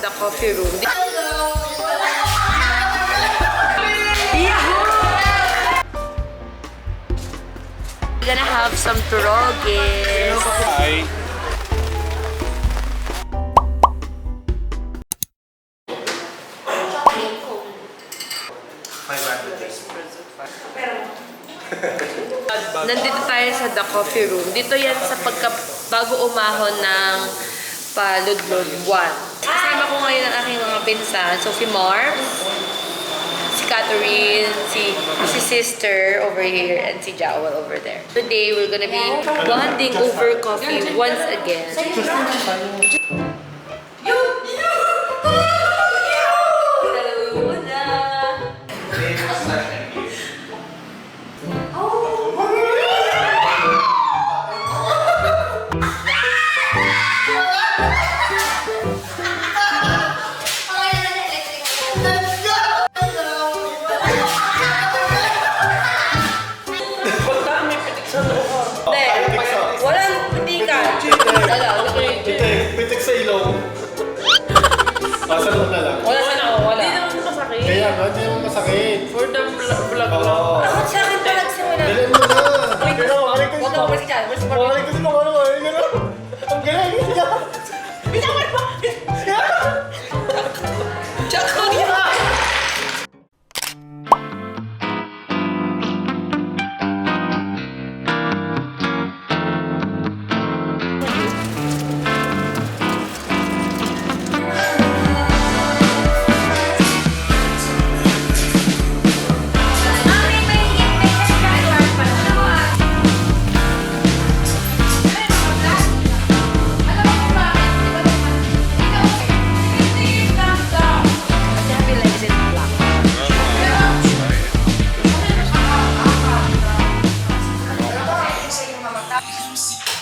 the coffee room. We're gonna have some pierogies. Hi. Nandito tayo sa The Coffee Room. Dito yan sa bago umahon ng Paludlod 1. Kasama ko ngayon ang aking mga pinsan. Sophie Marv, si Catherine, si sister over here, and si Jowel over there. Today, we're gonna be bonding over coffee once again. Pitik sa ilong. Masalong na lang. Wala sana ako, wala. Hindi naman masakit. Kaya nga, hindi naman masakit. For the vlog lang. Ako sa akin pa nagsimula. Dalhin mo na. Pero, makalik ko Huwag ka mabalis dyan. Makalik ko sila ano. Ang galing. Bitawan mo! Tsaka yun!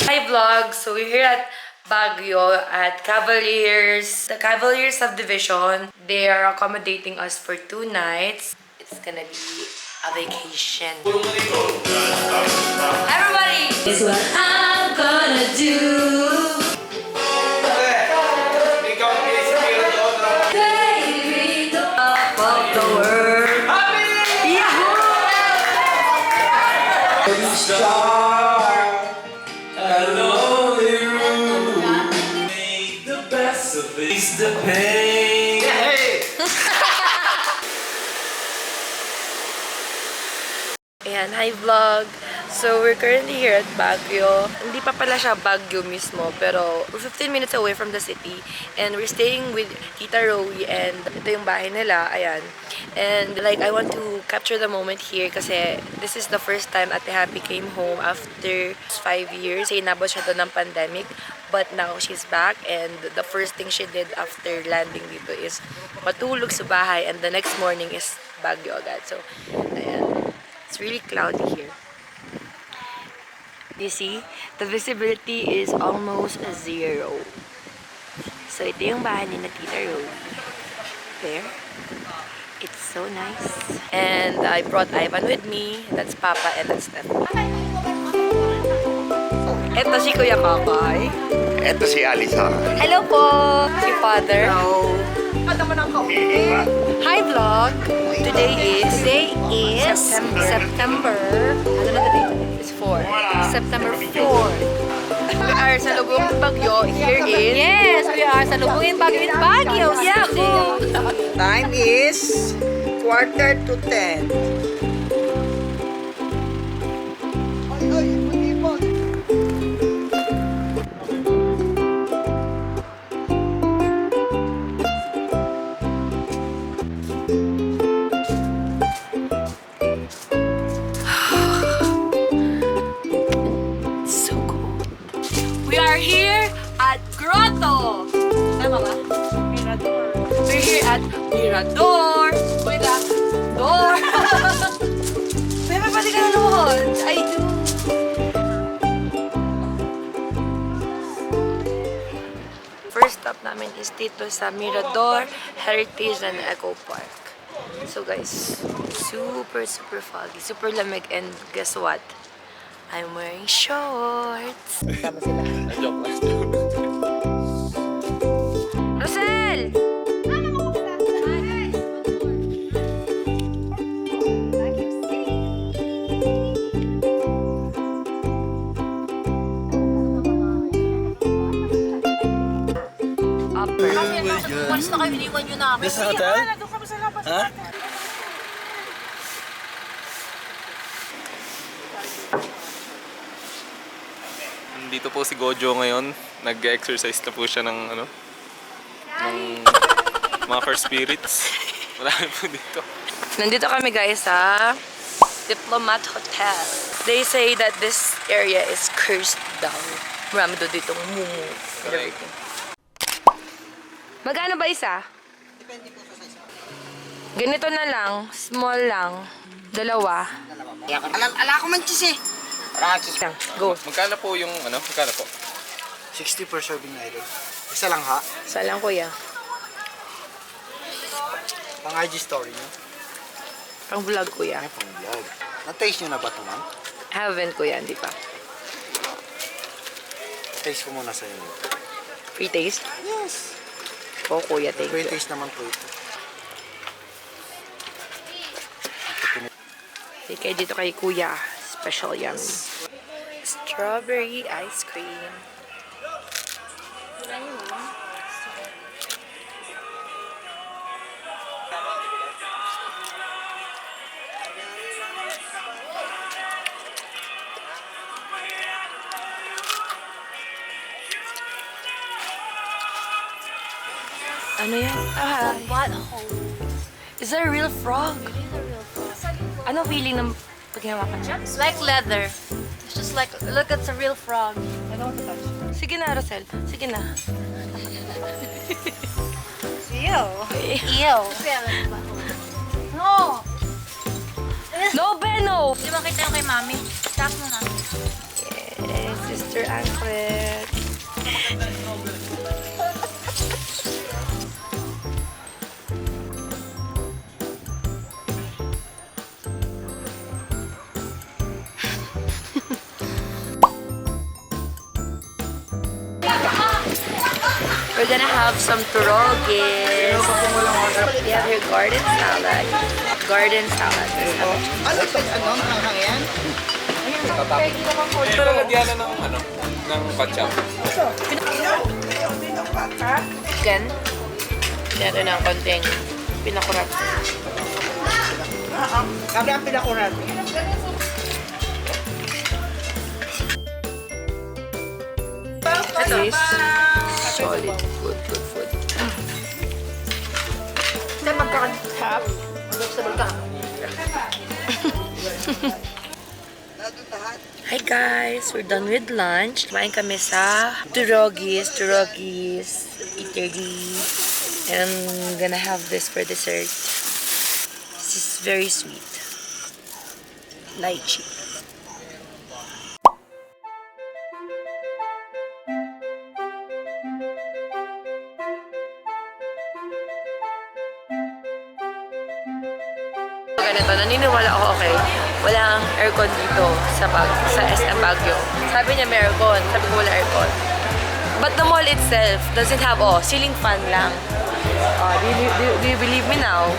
Hi vlog! So we're here at Baguio at Cavaliers. The Cavaliers subdivision, they are accommodating us for 2 nights. It's gonna be a vacation. Everybody! This is what I'm gonna do. Baby, top of the world. Yahoo! Face the pain. Ayan, hi vlog! So, we're currently here at Baguio. Hindi pa pala siya Baguio mismo, pero we're 15 minutes away from the city. And we're staying with Tita Rowie, and ito yung bahay nila, ayan. And like, I want to capture the moment here kasi this is the first time Ate Happy came home after 5 years. Kasi inabot siya doon ng pandemic. But now, she's back, and the first thing she did after landing dito is matulog sa bahay, and the next morning is Baguio agad. So, ayan. It's really cloudy here. You see, the visibility is almost 0. So, ito yung bahay ni Tita Rowie. There. It's so nice. And I brought Ivan with me. That's Papa and that's Stephanie. Ito si Kuya Kakay. Ito si Alisa. Hello po! Si Father. Hello. Hi vlog! Today is September. Ano na today? It's 4. September 4. We are sa Lubungin Baguio here in... Yes, we are sa Lubungin Baguio in Baguio. Yahoo! Time is 9:45. We are here at Grotto. Tama ba? Mirador. We're here at Mirador. Wait lang. Door. Bebe, pwede ka nanood. I do. First stop namin is dito sa Mirador Heritage and Eco Park. So guys, super foggy, super lamig, and guess what? I'm wearing shorts. Joke lang. Rosel! Umalis na kayo, iniwan nyo na ako. This hotel? Nandun kami sa labas. Ha? Dito po si Gojo ngayon. Nag-exercise na po siya ng ano, ng mga first spirits. Marami po dito. Nandito kami guys sa Diplomat Hotel. They say that this area is cursed down. Marami doon ditong mumu and everything. Magkano ba isa? Ganito na lang, small lang, dalawa. Ala ko man cheese eh. Yan, go. Magkano po yung ano? Magkano po? 60 per serving idol. Isa lang ha. Isa lang kuya. Pang IG story niyo. Pang vlog kuya. Pang vlog. Na-taste niyo na ba ito, ma'am? Haven't kuya, hindi pa. Taste ko muna sa inyo. Free taste? Yes. Oo kuya, thank Free you. taste naman po ito. Sige, dito kay kuya. Special yan. Strawberry ice cream. Ano yan? Ah, What a hole. is that a real frog? Ano feeling ng pag hinawakan niya? It's like leather. It's just like, look, it's a real frog. Sige na, Rosel. Sige na. Ew. Ew. No! No, Beno! Di ba kita yung kay mami? Stop mo na. Yes, Sister Ancret. We're gonna have some turogis. We have here garden salad. Garden salad. Ano ito? Ano? Hanghang yan? Pero lagyan na ng ano, ng patsyam. Chicken. Meron ng konting pinakurat. Kami ang pinakuran. Ito is solid food, good food. Hindi magkakatap. Vegetable ka. Hi guys! We're done with lunch. Kumain kami sa Turogis Eatery. And I'm gonna have this for dessert. This is very sweet. Lychee. Ganito, naniniwala ako, okay, walang aircon dito sa SM Baguio. Sabi niya may aircon, sabi ko wala aircon. But the mall itself doesn't have, ceiling fan lang. Do you believe me now?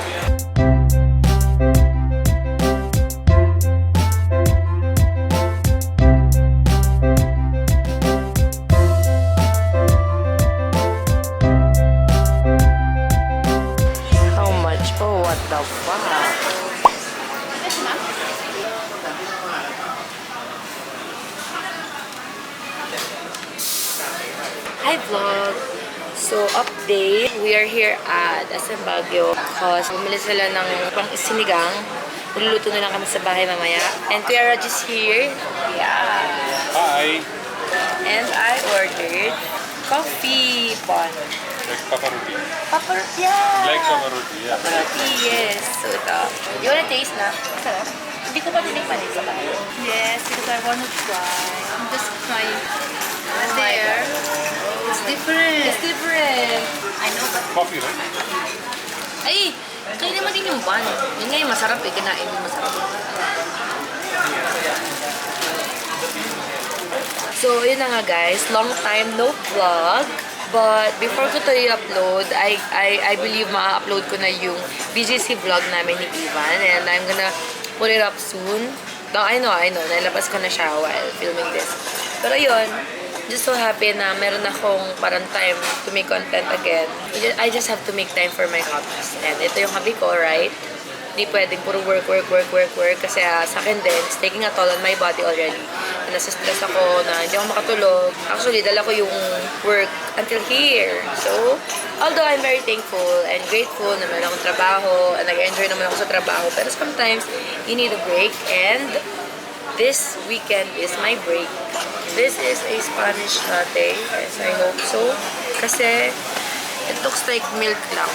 How much? Oh, what the fuck? Hi vlog! So update, we are here at SM Baguio because bumili sila ng pang sinigang. Niluluto na lang kami sa bahay mamaya. And Kuya Raj is here. Yeah. Hi! And I ordered coffee bun. Like paparuti. Yeah! Like paparuti, yeah. Paparuti, yes. So ito. You wanna taste na? Sarap. Hindi ko pa tinikman sa bahay. Yes, because I want to try. I'm just trying. And my there, it's different. It's different. I know, but Coffee, right? Ay! Kainin mo din yung bun. Yun nga yung masarap eh. Kinain yung masarap. So, yun na nga guys. Long time no vlog. But before ko to i-upload, I believe ma-upload ko na yung BGC vlog namin ni Ivan. And I'm gonna put it up soon. No, I know. Nailabas ko na siya while filming this. Pero yun, just so happy na meron akong parang time to make content again. I just have to make time for my hobbies. And ito yung hobby ko, right? Hindi pwedeng puro work kasi sa akin din, it's taking a toll on my body already. Nasa-stress ako na hindi ako makatulog. Actually, dala ko yung work until here. So, although I'm very thankful and grateful na meron akong trabaho and nag-enjoy naman ako sa trabaho, pero sometimes you need a break, and this weekend is my break. This is a Spanish latte. Yes, I hope so. Kasi it looks like milk lang.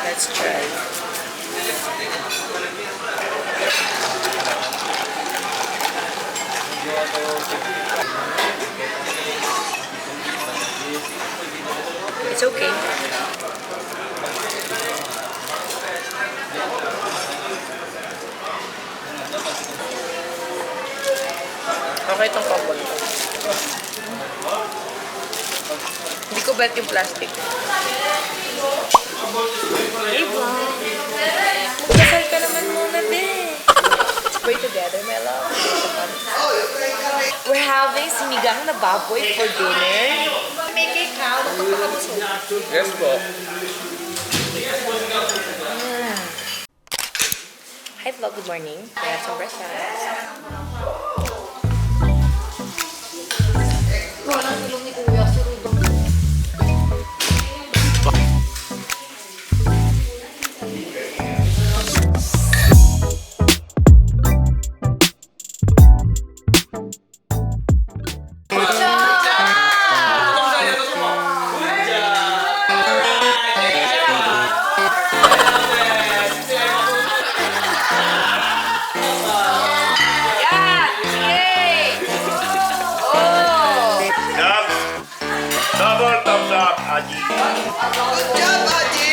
Let's try. It's okay. Okay itong combo. Hindi ko bet yung plastic. Hey, vlog. Magdasal ka naman muna, be. Let's pray together, my love. We're having sinigang na baboy for dinner. May cake na. Magpapakabusog. Yes po. Hi, vlog. Good morning. I have some breakfast. Double thumbs up, Aji. Good job, Ate!